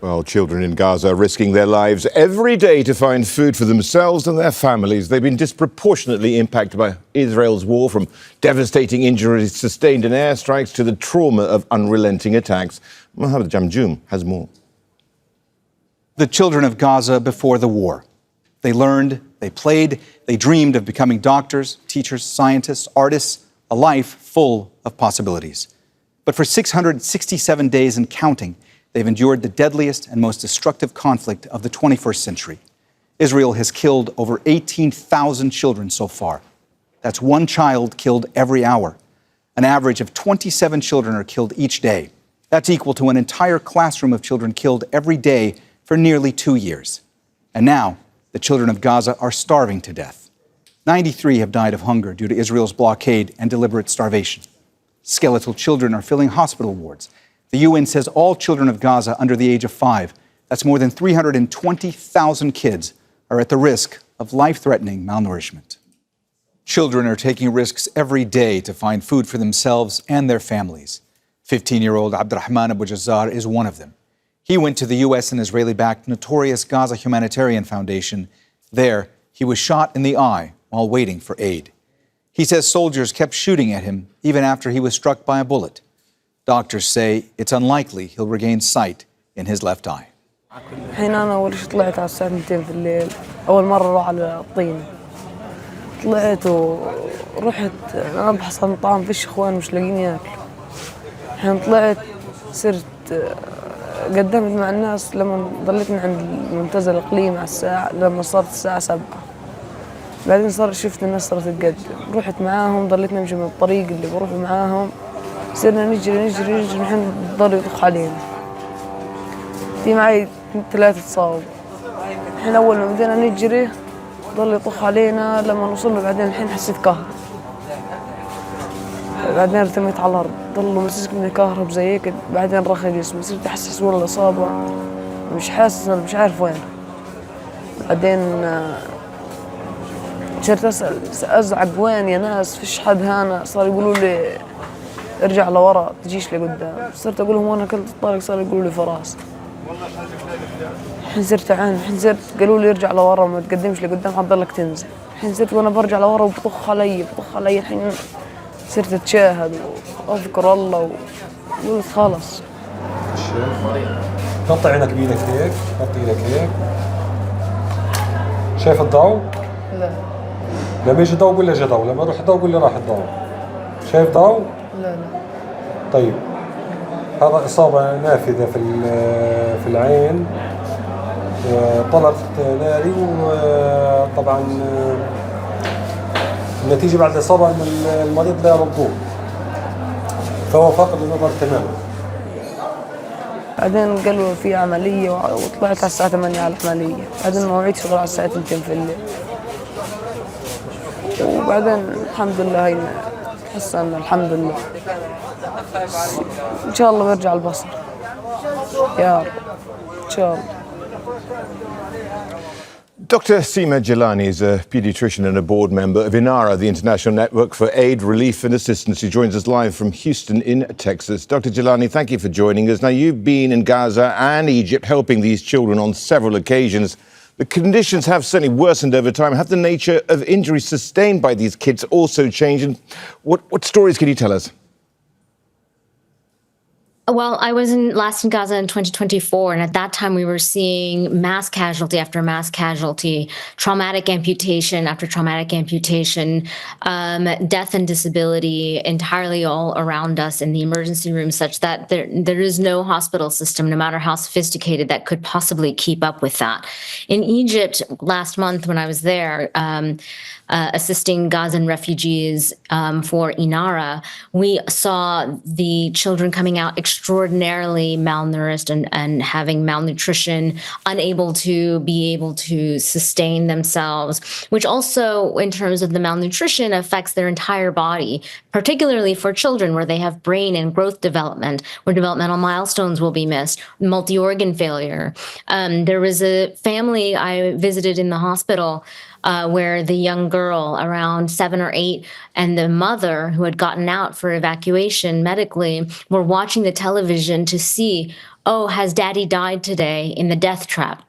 Well, children in Gaza are risking their lives every day to find food for themselves and their families. They've been disproportionately impacted by Israel's war, from devastating injuries sustained in airstrikes to the trauma of unrelenting attacks. Mohammed Jamjoom has more. The children of Gaza before the war. They learned, they played, they dreamed of becoming doctors, teachers, scientists, artists, a life full of possibilities. But for 667 days and counting, they've endured the deadliest and most destructive conflict of the 21st century. Israel has killed over 18,000 children so far. That's one child killed every hour. An average of 27 children are killed each day. That's equal to an entire classroom of children killed every day for nearly 2 years. And now, the children of Gaza are starving to death. 93 have died of hunger due to Israel's blockade and deliberate starvation. Skeletal children are filling hospital wards. The UN says all children of Gaza under the age of 5, that's more than 320,000 kids, are at the risk of life-threatening malnourishment. Children are taking risks every day to find food for themselves and their families. 15-year-old Abdurrahman Abu Jazzar is one of them. He went to the U.S. and Israeli-backed notorious Gaza Humanitarian Foundation. There, he was shot in the eye while waiting for aid. He says soldiers kept shooting at him even after he was struck by a bullet. Doctors say it's unlikely he'll regain sight in his left eye. الحين أنا أول شيء طلعت على الساعة 2 في الليل، أول مرة أروح على الطين. طلعت ورحت أنا أبحث عن طعام، فيش إخوان مش لاقيين ياكلوا. الحين طلعت صرت قدمت مع الناس لما ضليت عند المنتزه الإقليمي على الساعة لما صارت الساعة 7. بعدين شفت الناس صارت تقدم، رحت معاهم ضليت نمشي من الطريق اللي بروح معاهم. صرنا نجري الحين ضلوا يطخ علينا. في معي 3 تصاوب. الحين أول ما بدينا نجري ضل يطخ علينا، لما وصلنا بعدين الحين حسيت كهرب. بعدين ارتميت على الأرض، ضلوا مسكني كهرب زي هيك، بعدين رخي جسمي، صرت أحسس والله إصابة، مش حاسس، أنا مش عارف وين. بعدين صرت أزعق وين يا ناس، فيش حد هنا، صار يقولوا لي ارجع لورا تجيش لقدام. صرت اقول لهم وانا كنت الطريق صار يقولوا لي فراس. الحين صرت اعاني، الحين صرت قالوا لي ارجع لورا ما تقدمش لقدام حتضلك تنزل. الحين صرت وانا برجع لورا وبطخ علي. الحين صرت اتشاهد واذكر الله وقلت خلاص. حط عينك بيدك هيك، حط ايدك هيك. شايف الضوء؟ لا. لما يجي ضوء قول لي اجى ضوء، لما يروح الضوء قول لي راح الضوء. شايف ضوء؟ لا. طيب هذا إصابة نافذة في العين، طلق ناري، وطبعا النتيجة بعد الإصابة أن المريض لا يردوه، فهو فاقد النظر تماما. بعدين قالوا في عملية وطلعت على الساعة 8 على العملية. بعدين موعد شغل على الساعة 2 في الليل. وبعدين الحمد لله هي حسنا، الحمد لله. إن شاء الله برجع البصر يا رب، إن شاء الله. Dr. Seema Jilani is a pediatrician and a board member of INARA, the International Network for Aid, Relief and Assistance. She joins us live from Houston in Texas. Dr. Jilani, thank you for joining us. Now, you've been in Gaza and Egypt helping these children on several occasions. The conditions have certainly worsened over time. Have the nature of injuries sustained by these kids also changed? And what stories can you tell us? Well, I was last in Gaza in 2024, and at that time we were seeing mass casualty after mass casualty, traumatic amputation after traumatic amputation, death and disability entirely all around us in the emergency room, such that there is no hospital system, no matter how sophisticated, that could possibly keep up with that. In Egypt last month when I was there, assisting Gazan refugees for INARA, we saw the children coming out extraordinarily malnourished and having malnutrition, unable to sustain themselves, which also, in terms of the malnutrition, affects their entire body, particularly for children where they have brain and growth development, where developmental milestones will be missed, multi-organ failure. There was a family I visited in the hospital where the young girl, around 7 or 8, and the mother, who had gotten out for evacuation medically, were watching the television to see, oh, has daddy died today in the death trap?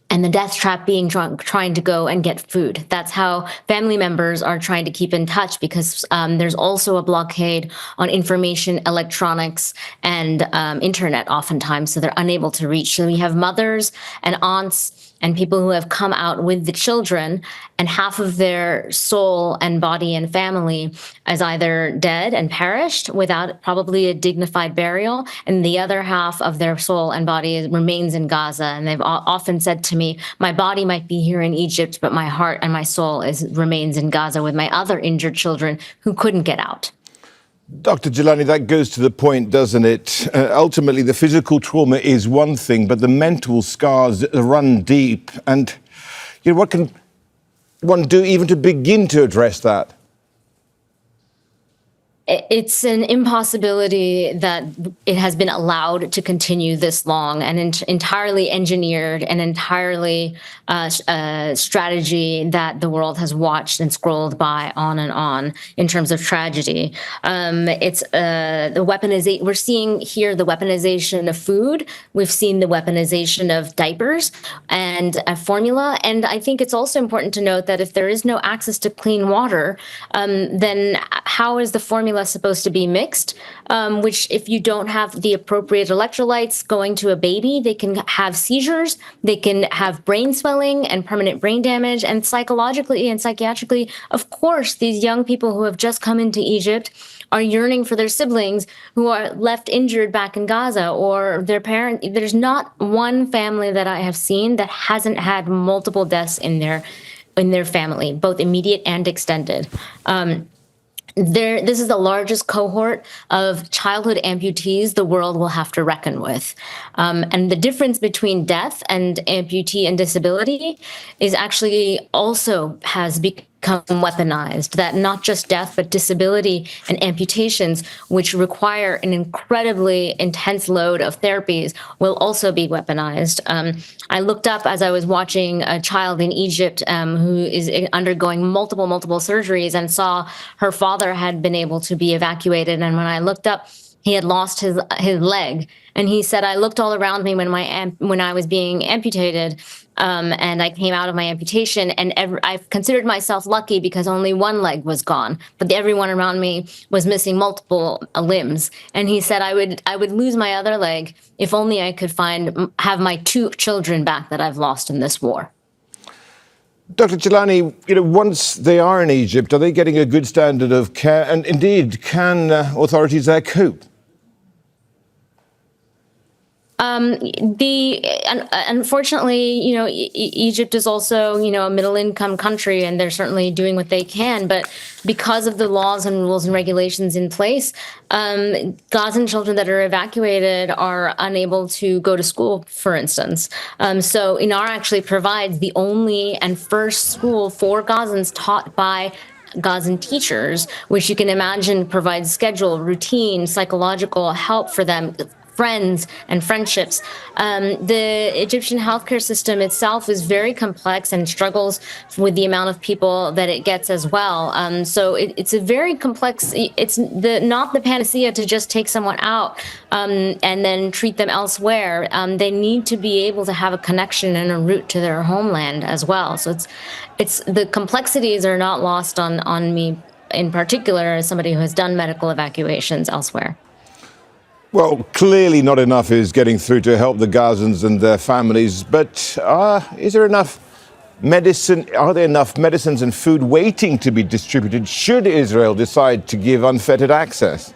And the death trap being trying to go and get food. That's how family members are trying to keep in touch, because there's also a blockade on information, electronics, and internet oftentimes, so they're unable to reach. So we have mothers and aunts and people who have come out with the children, and half of their soul and body and family is either dead and perished without probably a dignified burial, and the other half of their soul and body remains in Gaza. And they've often said to me, my body might be here in Egypt, but my heart and my soul remains in Gaza with my other injured children who couldn't get out. Dr. Jilani, that goes to the point, doesn't it? Ultimately, the physical trauma is one thing, but the mental scars run deep. And what can one do even to begin to address that? It's an impossibility that it has been allowed to continue this long, and entirely engineered and entirely strategy that the world has watched and scrolled by on and on in terms of tragedy. It's the weaponization. We're seeing here the weaponization of food. We've seen the weaponization of diapers and formula. And I think it's also important to note that if there is no access to clean water, then how is the formula supposed to be mixed, which if you don't have the appropriate electrolytes going to a baby, they can have seizures, they can have brain swelling and permanent brain damage, and psychologically and psychiatrically, of course, these young people who have just come into Egypt are yearning for their siblings who are left injured back in Gaza, or their parent. There's not one family that I have seen that hasn't had multiple deaths in their family, both immediate and extended. This is the largest cohort of childhood amputees the world will have to reckon with. And the difference between death and amputee and disability is actually also has become weaponized, that not just death, but disability and amputations, which require an incredibly intense load of therapies, will also be weaponized. I looked up as I was watching a child in Egypt who is undergoing multiple surgeries, and saw her father had been able to be evacuated. And when I looked up, he had lost his leg. And he said, I looked all around me when I was being amputated, and I came out of my amputation, and I considered myself lucky because only one leg was gone, but everyone around me was missing multiple limbs. And he said, I would lose my other leg if only I could have my 2 children back that I've lost in this war. Dr. Jilani, once they are in Egypt, are they getting a good standard of care? And indeed, can authorities there cope? Unfortunately, Egypt is also, a middle-income country, and they're certainly doing what they can. But because of the laws and rules and regulations in place, Gazan children that are evacuated are unable to go to school, for instance. So INARA actually provides the only and first school for Gazans taught by Gazan teachers, which you can imagine provides schedule, routine, psychological help for them, friends and friendships. The Egyptian healthcare system itself is very complex and struggles with the amount of people that it gets as well. So it's a very complex, it's not the panacea to just take someone out and then treat them elsewhere. They need to be able to have a connection and a route to their homeland as well. So it's the complexities are not lost on me in particular, as somebody who has done medical evacuations elsewhere. Well, clearly not enough is getting through to help the Gazans and their families, but is there enough medicine? Are there enough medicines and food waiting to be distributed should Israel decide to give unfettered access?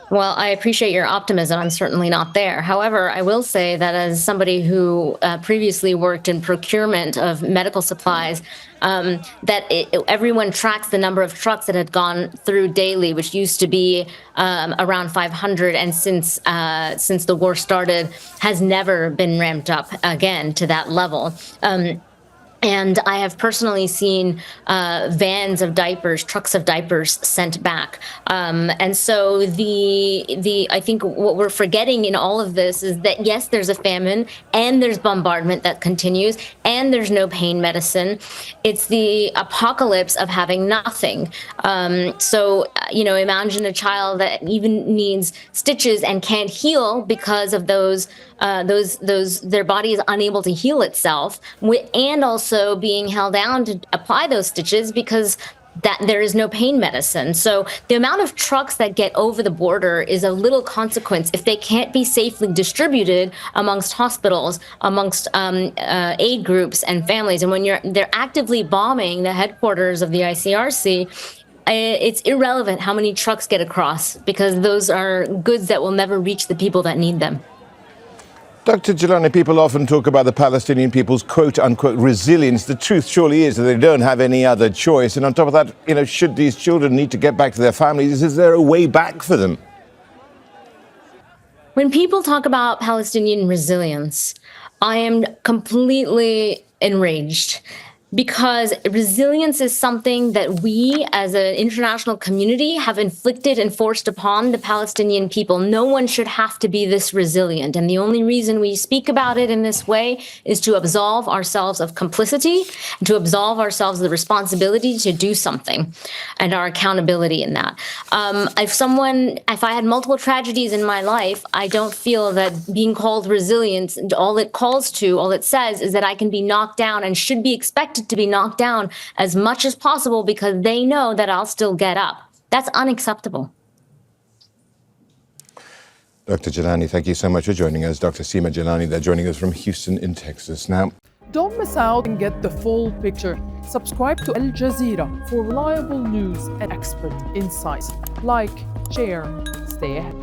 Well, I appreciate your optimism. I'm certainly not there. However, I will say that as somebody who previously worked in procurement of medical supplies, everyone tracks the number of trucks that had gone through daily, which used to be around 500, and since the war started, has never been ramped up again to that level. And I have personally seen vans of diapers, trucks of diapers sent back. And so I think what we're forgetting in all of this is that, yes, there's a famine and there's bombardment that continues and there's no pain medicine. It's the apocalypse of having nothing. Imagine a child that even needs stitches and can't heal because of their body is unable to heal itself, and also being held down to apply those stitches because that there is no pain medicine. So the amount of trucks that get over the border is of little consequence if they can't be safely distributed amongst hospitals, amongst aid groups and families. And when they're actively bombing the headquarters of the ICRC, it's irrelevant how many trucks get across, because those are goods that will never reach the people that need them. Dr. Jilani, people often talk about the Palestinian people's quote-unquote resilience. The truth surely is that they don't have any other choice. And on top of that, should these children need to get back to their families, is there a way back for them? When people talk about Palestinian resilience, I am completely enraged, because resilience is something that we as an international community have inflicted and forced upon the Palestinian people. No one should have to be this resilient. And the only reason we speak about it in this way is to absolve ourselves of complicity, and to absolve ourselves of the responsibility to do something and our accountability in that. If I had multiple tragedies in my life, I don't feel that being called resilient, all it says is that I can be knocked down and should be expected to be knocked down as much as possible because they know that I'll still get up. That's unacceptable. Dr. Jilani, thank you so much for joining us. Dr. Seema Jilani, they're joining us from Houston in Texas. Now, don't miss out and get the full picture. Subscribe to Al Jazeera for reliable news and expert insights. Like, share, stay ahead.